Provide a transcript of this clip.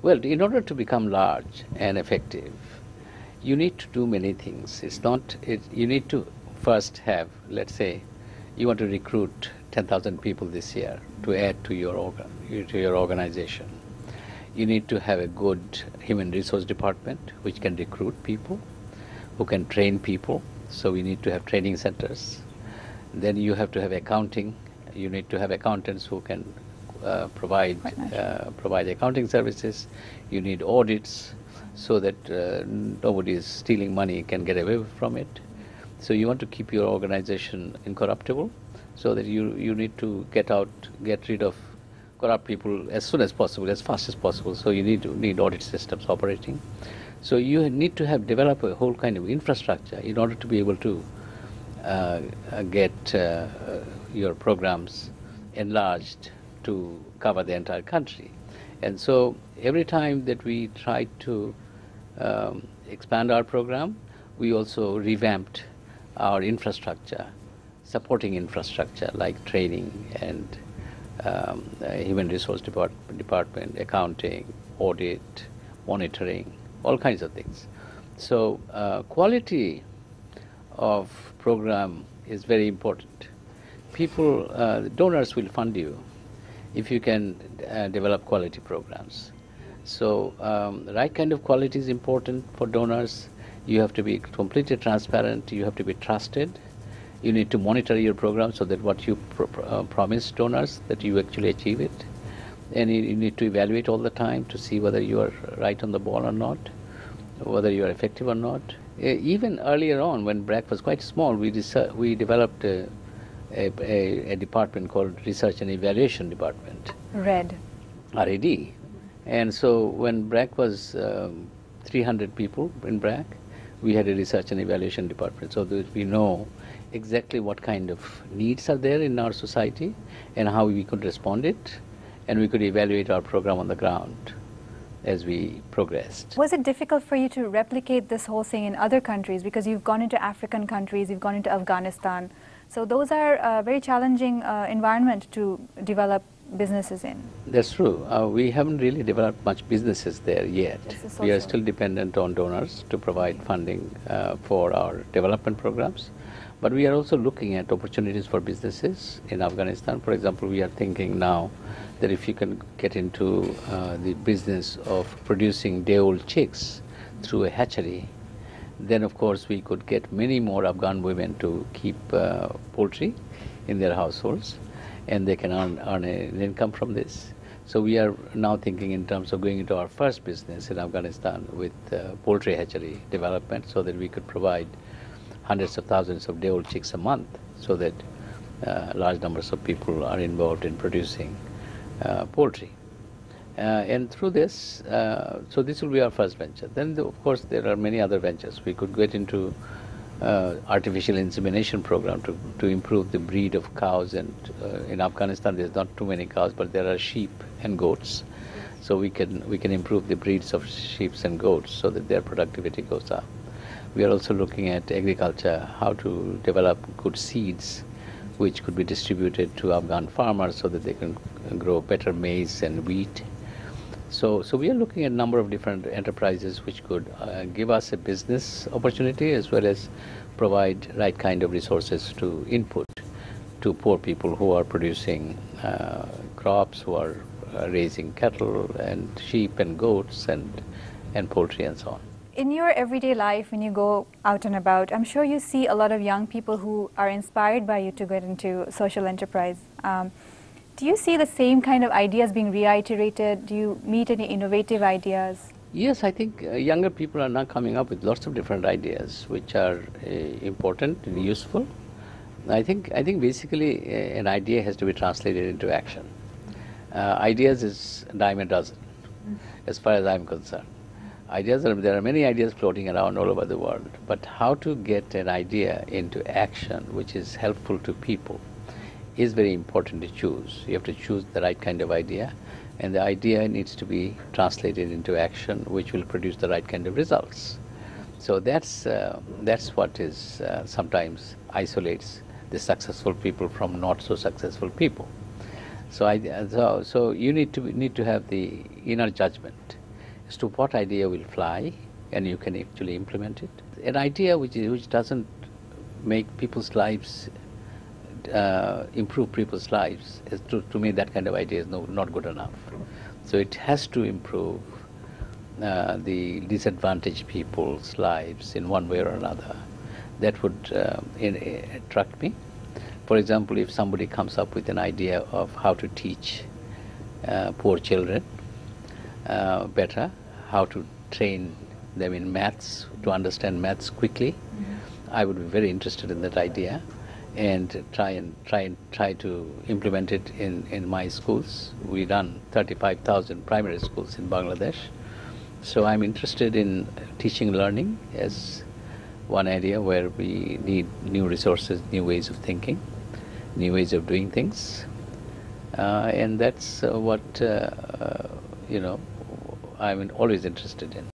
Well, in order to become large and effective, you need to do many things. You need to first have, let's say, you want to recruit 10,000 people this year to add to your organization. You need to have a good human resource department which can recruit people, who can train people. So we need to have training centers. Then you have to have accounting. You need to have accountants who can provide accounting services. You need audits so that nobody is stealing money, can get away from it. So you want to keep your organization incorruptible, so that you need to get rid of corrupt people as soon as possible, as fast as possible. So you need audit systems operating. So you need to develop a whole kind of infrastructure in order to be able to get your programs enlarged to cover the entire country. And so every time that we try to expand our program, we also revamped our infrastructure, supporting infrastructure like training and human resource department, accounting, audit, monitoring, all kinds of things. So quality of program is very important. Donors will fund you if you can develop quality programs. So the right kind of quality is important for donors. You have to be completely transparent. You have to be trusted. You need to monitor your program so that what you promise donors, that you actually achieve it. And you need to evaluate all the time to see whether you are right on the ball or not, whether you are effective or not. Even earlier on, when BRAC was quite small, we developed a department called Research and Evaluation Department. RED. RAD. And so when BRAC was 300 people in BRAC, we had a Research and Evaluation Department, so that we know exactly what kind of needs are there in our society and how we could respond it, and we could evaluate our program on the ground as we progressed. Was it difficult for you to replicate this whole thing in other countries? Because you've gone into African countries, you've gone into Afghanistan. So those are a very challenging environment to develop businesses in. That's true. We haven't really developed much businesses there yet. We are still dependent on donors to provide funding for our development programs. But we are also looking at opportunities for businesses in Afghanistan. For example, we are thinking now that if you can get into the business of producing day-old chicks through a hatchery, then of course we could get many more Afghan women to keep poultry in their households, and they can earn an income from this. So we are now thinking in terms of going into our first business in Afghanistan with poultry hatchery development, so that we could provide hundreds of thousands of day-old chicks a month, so that large numbers of people are involved in producing poultry. And through this, so this will be our first venture. Then, of course, there are many other ventures. We could get into artificial insemination program to improve the breed of cows. And in Afghanistan, there's not too many cows, but there are sheep and goats. So we can improve the breeds of sheep and goats so that their productivity goes up. We are also looking at agriculture, how to develop good seeds which could be distributed to Afghan farmers so that they can grow better maize and wheat. So we are looking at a number of different enterprises which could give us a business opportunity, as well as provide right kind of resources to input to poor people who are producing crops, who are raising cattle and sheep and goats and poultry and so on. In your everyday life, when you go out and about, I'm sure you see a lot of young people who are inspired by you to get into social enterprise. Do you see the same kind of ideas being reiterated? Do you meet any innovative ideas? Yes, I think younger people are now coming up with lots of different ideas which are important and useful. I think basically an idea has to be translated into action. Ideas is a dime a dozen, as far as I'm concerned. There are many ideas floating around all over the world, but how to get an idea into action which is helpful to people is very important to choose. You have to choose the right kind of idea, and the idea needs to be translated into action which will produce the right kind of results. So that's what is sometimes isolates the successful people from not so successful people. So you need to have the inner judgment. as to what idea will fly and you can actually implement it. An idea which doesn't make people's lives, improve people's lives, to me that kind of idea is not good enough. So it has to improve the disadvantaged people's lives in one way or another. That would attract me. For example, if somebody comes up with an idea of how to teach poor children better, how to train them in maths, to understand maths quickly, I would be very interested in that idea and try to implement it in my schools. We run 35,000 primary schools in Bangladesh. So I'm interested in teaching learning as one area where we need new resources, new ways of thinking, new ways of doing things. And that's what, I'm always interested in.